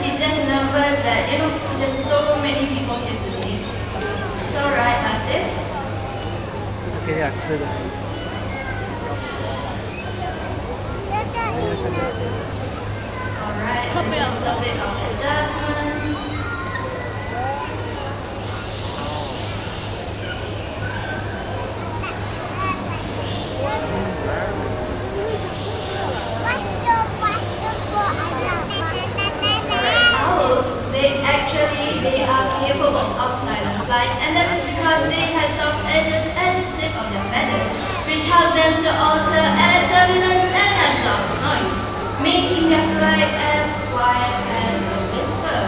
he's just nervous that there's so many people here today. It's alright, Latif. 给点吃的。Alright, a little bit of adjustments. Owls, they are capable of silent flight, and that is because they have soft edges at the tip of their feathers, which helps them to alter air turbulence and absorb noise, making their flight as quiet as a whisper.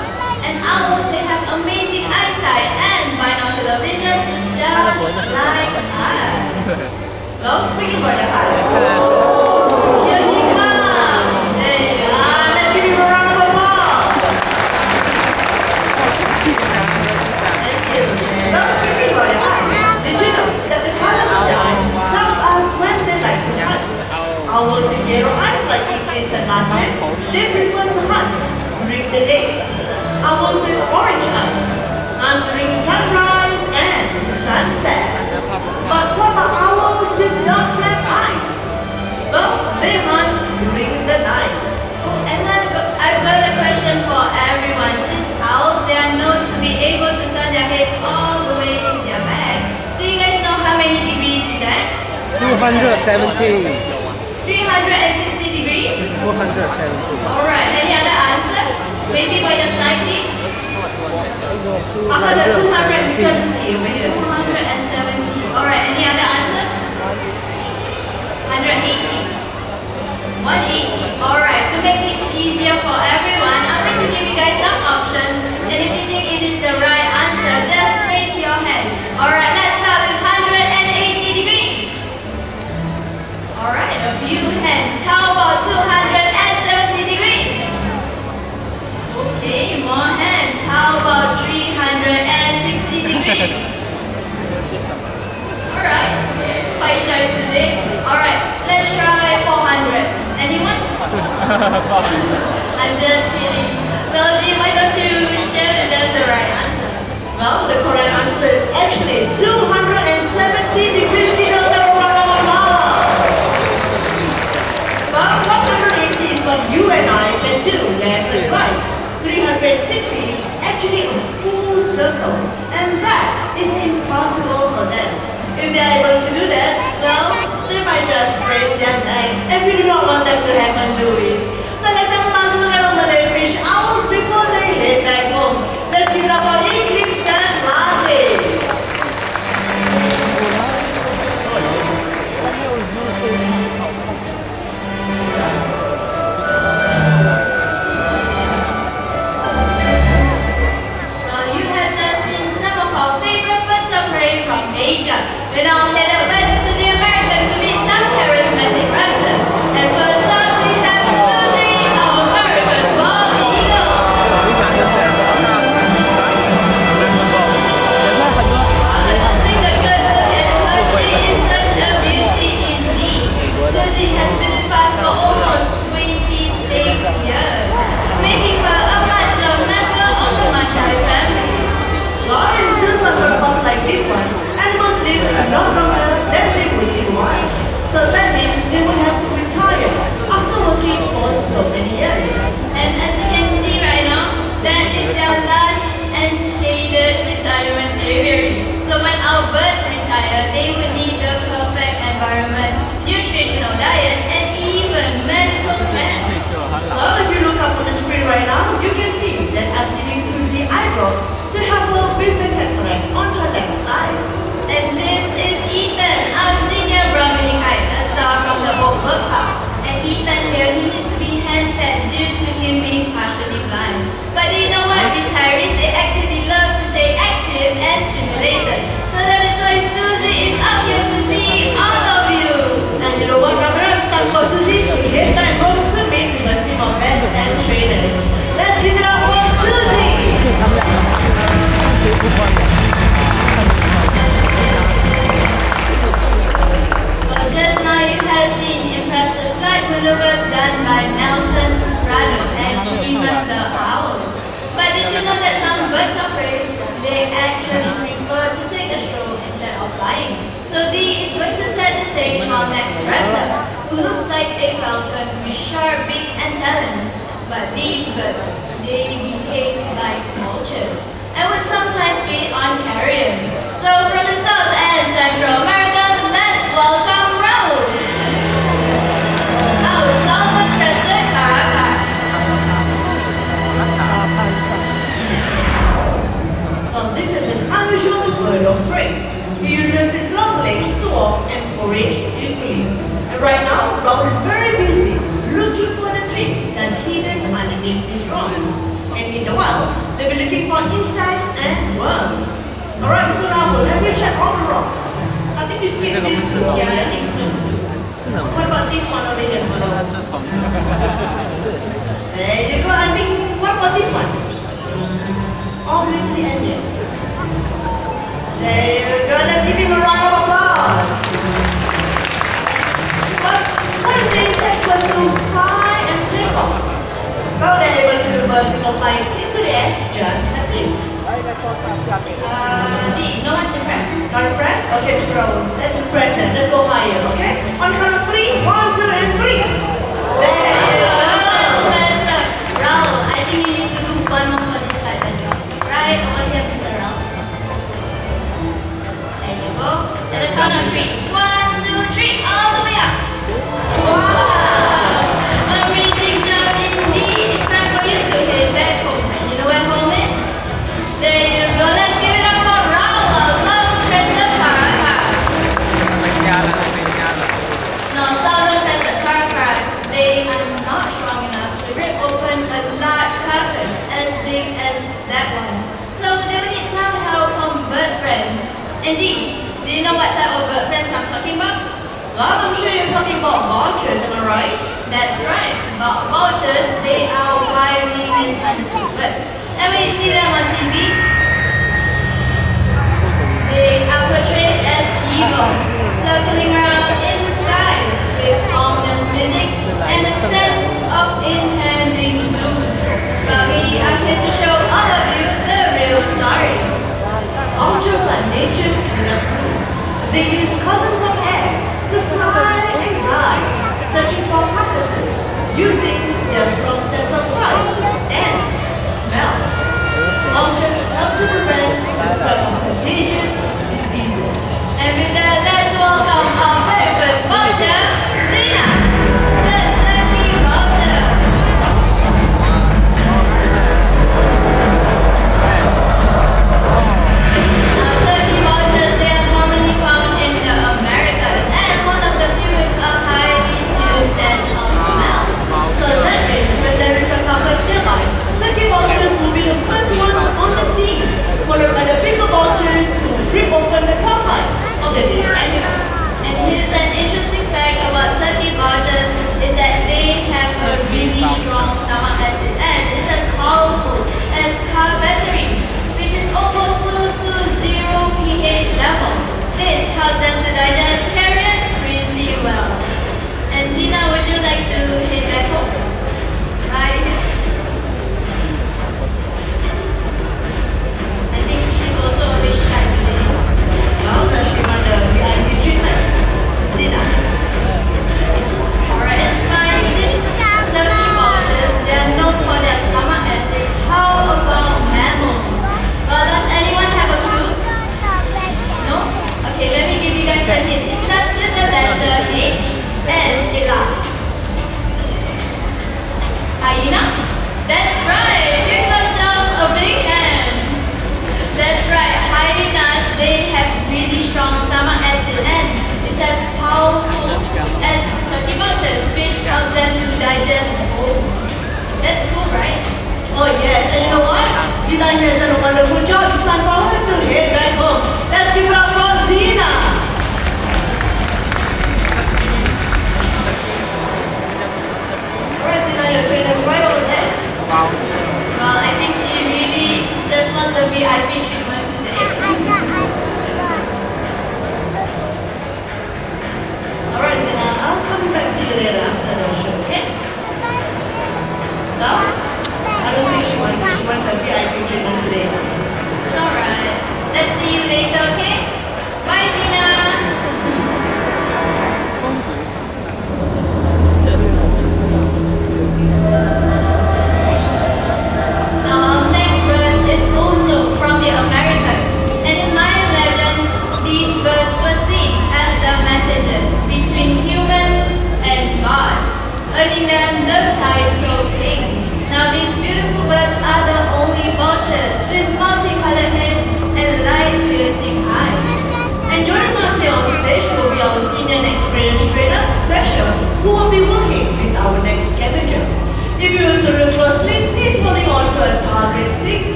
And owls, they have amazing eyesight and binocular vision, just like us. Well, speaking about the eyes, here he comes. Hey, Let's give him a round of applause. Thank you. Well, speaking about the eyes, did you know that the colors of the eyes tells us when they like to hunt? Owls with yellow eyes like eaglets and latin, they prefer to hunt during the day. Owls with orange eyes hunt during sunrise and sunset. But what about owls with dark black eyes? Well, they hunt during the night. and I've got a question for everyone. Since owls, they are known to be able to turn their heads all the way to their back. Do you guys know how many degrees is that? 270. 360 degrees? 270. Alright, any other answers? Maybe by your side, Nick? I heard that 270 over here. 270. Alright, any other answers? 180. 180. Alright, to make this easier for everyone, I'd like to give you guys some options. And if you think it is the right answer, just raise your hand. Alright, let's start with 180 degrees. Alright, a few hands. How about 270 degrees? Okay, more hands. How about 360 degrees? Alright, quite shy today. Alright, let's try 400. Anyone? I'm just kidding. Melody, why don't you share with them the right answer? Well, the correct answer is actually 270 degrees. Give yourself a round of applause. Well, 180 is what you and I can do left and right. 360 is actually a full circle, and that is impossible for them. If they are able to do that, well, they might just break their necks, and we do not want that to happen, do we? So let's have a last look at our Malay fish owls before they head back home. Let's give it up for Eclipse and Latte. long-necked raptor who looks like a falcon with sharp beak and talons. But these birds, they behave like vultures and would sometimes feed on carrion. So from the South and Central America, let's welcome Raul, our southern crested caracal. Well, this is an unusual bird of prey. He uses his long legs to walk and forage skillfully. And right now, Raul is very busy looking for the tricks that are hidden underneath these rocks. And in the wild, they'll be looking for insects and worms. Alright, Mr. Raul, have you checked all the rocks? I think you skipped these two over Yeah, I here. think so too. What about this one over here, Mr. Raul? There you go. I think, what about this one? All the way to the end here. There you go. Let's give him a round of applause. What do the insects want to fly and take off? Well, they're able to do vertical flights into the air just like this. D, no one's impressed. Not impressed? Okay, Mr. Raul. Let's impress them. Let's go higher, okay? On the count of three. 1, 2, and 3. There you go. Raul, I think you need to do one more for this side as well. Right over here, Mr. Raul. There you go. At the count of 3. 1, 2, 3. All the way up. Wow! Amazing job indeed. It's time for you to head back home. And you know where home is? There you go. Let's give it up for Raul, our southern crested caracal. Now, southern crested caracals, they are not strong enough to rip open a large carcass as big as that one. So they will need some help from bird friends. Indeed, do you know what type of bird friends I'm talking about? Well, I'm sure you're talking about vultures, am I right? That's right. But vultures, they are widely misunderstood birds. And when you see them on TV, they are portrayed as evil, circling around in the skies with ominous music and a sense of impending doom. But we are here to show all of you the real story. Vultures are nature's cleanup crew. They use columns of air to fly and glide, searching for carcasses, using their strong sense of sight and smell. Vultures help to prevent the spread of contagious diseases. And with that, let's welcome our very first vulture, Zina, the turkey vulture. Now, turkey vultures, they are commonly found in the Americas and one of the few with a highly tuned sense of smell. So that means when there is a carcass nearby, turkey vultures will be the first ones on the scene, followed by the bigger vultures who rip open the top line of the dead animal. And here's an interesting fact about turkey vultures is that they have a really strong stomach acid and it's as powerful as car batteries, which is almost close to 0 pH level. This helps them to digest carrion pretty well. And Zina, would you like to head back home? Right here. I think she's also a bit shy today. Well, does she want the VIP treatment? Zina. Alright, it's fine. Turkey vultures, they are known for their stomach acids. How about mammals? Well, does anyone have a clue? No? Okay, let me give you guys a hint. It starts with the letter H and it laughs. Hyena? That's right. Give yourself a big hand. That's right. Hyenas, they have really strong stomach acid and it's as powerful as turkey vultures, which helps them to digest bones. That's cool, right? Oh yes, and you know what? Zina here has done a wonderful job. It's time for her to head back home. Let's give it up for Zina. Alright, Zina, your train is right over there. Well, I think she really just wants the VIP treatment today. Alright, Zina, I'll come back to you later after the show, okay? No? I don't think she wants the VIP treatment today. It's alright. Let's see you later, okay? Bye, Zina!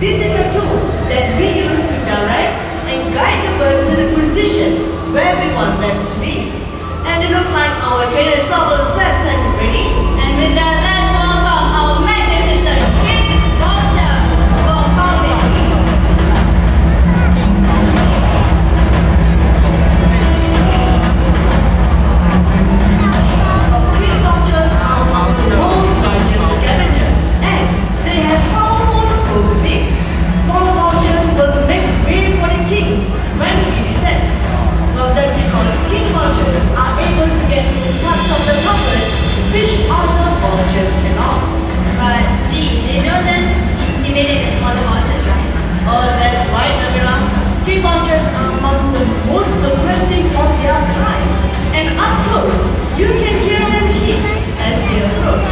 This is a tool that we use to direct and guide the bird to the position where we want them to be. And it looks like our trainer is all set and ready. And with that, let's welcome our magnificent King Vulture for comics. King vultures are among the world's largest scavenger, and they have powerful moving. Smaller vultures will make way for the king when he descends. Well, that's because king vultures are able to get to parts of the carcass which other vultures cannot. But Dee, they know this intimidating the smaller vultures, right? Oh, that's right, Namira. King vultures are among the most aggressive of their kind. And up close, you can hear them hiss as they approach.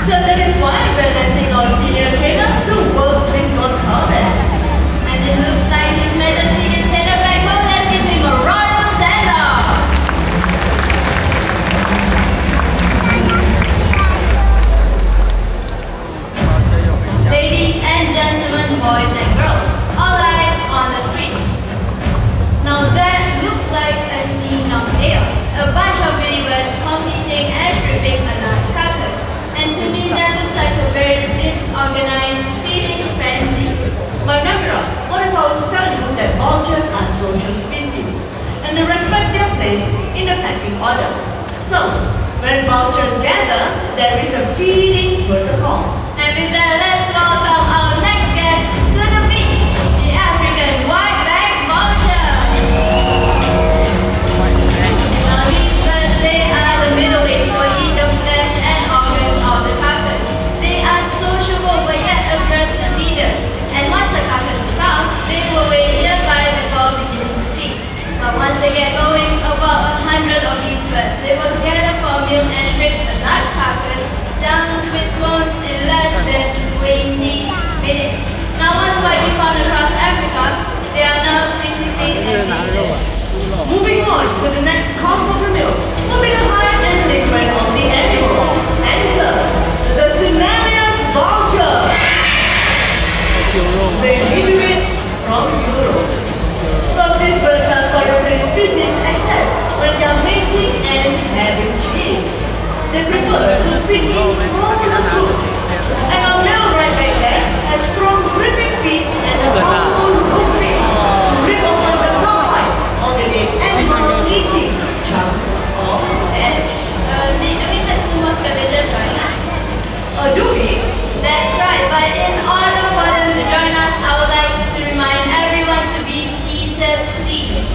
So that is why we're letting our senior trainer to work with Gonzalez. And it looks like His Majesty is headed back home. Let's give him a royal stand-up. Ladies and gentlemen, boys and girls, all eyes on the screen. Now that looks like a scene of chaos. A bunch of billy birds competing and stripping a large carcass. And to me that looks like a very disorganized feeding frenzy. But Namira, what if I was to tell you that vultures are social species and they respect their place in the pecking order? So, when vultures gather, there is a feeding protocol. And with that, let's welcome our next guest to the feast, the African white-backed vulture. Now these birds, they are the middleweights who eat the flesh and organs of the carcass. They are sociable but yet aggressive feeders. And once the carcass is found, they will wait nearby before beginning to feed. But once they get going, about 100 of these birds, they will gather for a meal and strip the large carcass down to its bones in less than 20 minutes. Now once widely found across Africa, they are now critically endangered. Moving on to the next course of the meal, moving the height and liquid of the animal. Enter the Cinnamon vulture. The Inuit from Europe. Some of these birds are solitary species except when they are mating and having chicks. They prefer to feed in smaller groups. And our male right back there has strong gripping feet and a powerful hook beak to rip open the top part of the dead animal eating chunks of flesh. Do we have two more scavengers joining us? Do we? That's right, but in order for them to join us, I would like to remind everyone to be seated, please.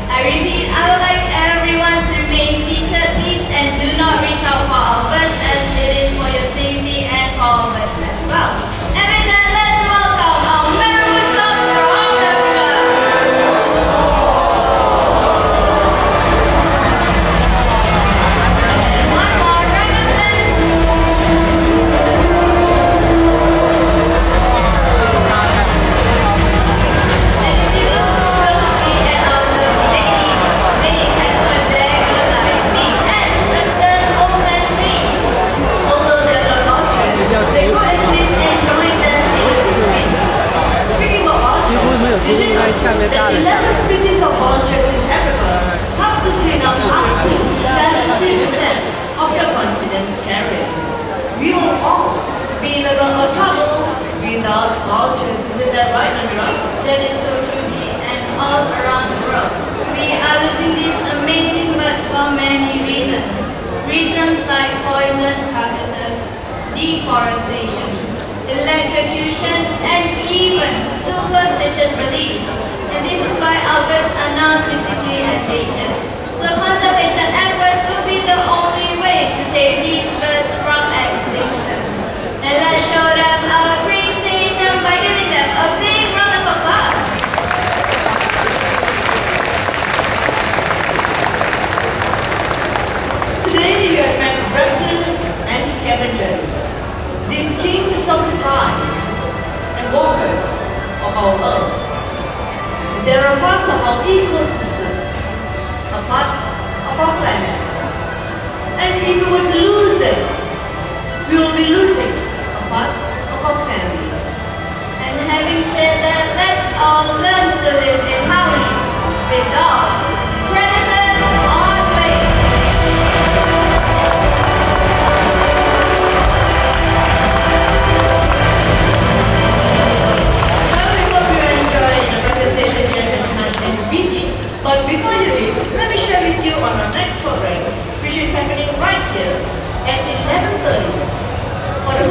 I repeat, I would like everyone to remain seated, please, and do not reach out for our birds as it is for your safety and for our birds as well. And with that, let's welcome our Meru Stocks from Africa. And one more round of applause. And if you look closely at our lovely ladies, they have a dagger like me and a stern open face. Although they are not vultures, they coexist and join them in a good feast. Speaking of vultures, did you know that 11 species of vultures in Africa help to clean up up to 70% of the continent's carrier? We will all be in a lot of trouble without vultures. Isn't that right, Namira? That is so true, Dee, and all around the world. We are losing these amazing birds for many reasons. Reasons like poison carcasses, deforestation, electrocution, and even superstitious beliefs. And this is why our birds are now critically endangered. So conservation efforts will be the only way to save these birds from extinction. And let's show them our appreciation by giving them a big round of applause. Today you have met reptiles and scavengers, these kings of the skies and walkers of our earth. They are a part of our ecosystem, a part of our planet. And if we were to lose them, we will be losing a part of our family. And have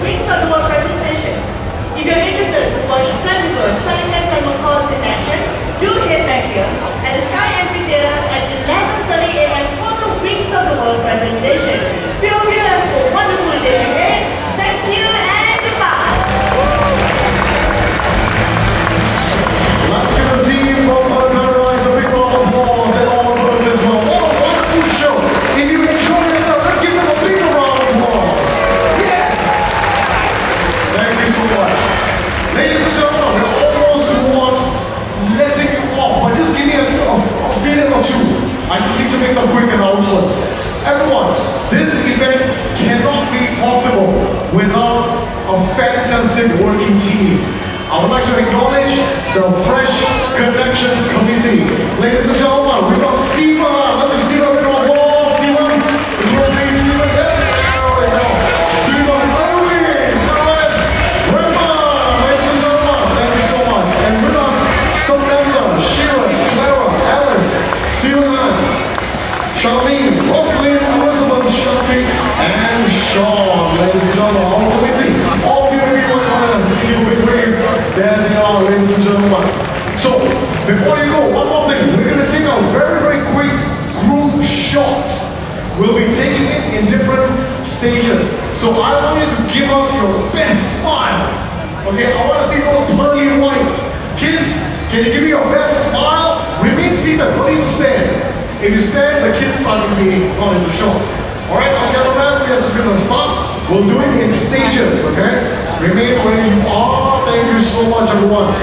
Wings of the World presentation. If you're interested to watch Flamingos, Pelicans and Macaws in action, do head back here at the Sky Amphitheater at 11:30 a.m. for the Wings of the World presentation. We hope you have a wonderful day ahead. Thank you and goodbye. Let's give the team from Paradise a big round of applause and all the birds as well. What a wonderful show. If you enjoy yourself, let's give them a big round of applause. Yes! Thank you so much. Ladies and gentlemen, we're almost towards letting you off, but just give me a minute or two. I just need to make some quick announcements. Everyone, this event cannot be possible without a fantastic working team. I would like to acknowledge the Fresh Connections Committee. Ladies and gentlemen, we've got Stephen. Let's give Stephen a bit of applause. Stephen, control please. Stephen, there we go. Stephen, Irwin, Alex, Raymond. Ladies and gentlemen, thank you so much. And with us, Samantha, Sheila, Clara, Alice, Susan, Charlene, Rosalind, Elizabeth, Shafi, and Sean. Ladies and gentlemen, our committee, all of you people, just give a big wave. There they are, ladies and gentlemen. So, before you go, one more thing. We're going to take a very, very quick group shot. We'll be taking it in different stages. So I want you to give us your best smile. Okay, I want to see those pearly whites. Kids, can you give me your best smile? Remain seated, don't even stand. If you stand, the kids start to be not in the shot. Alright, our cameraman, we are just going to stop. We'll do it in stages, okay? Remain where you are. Thank you so much, everyone.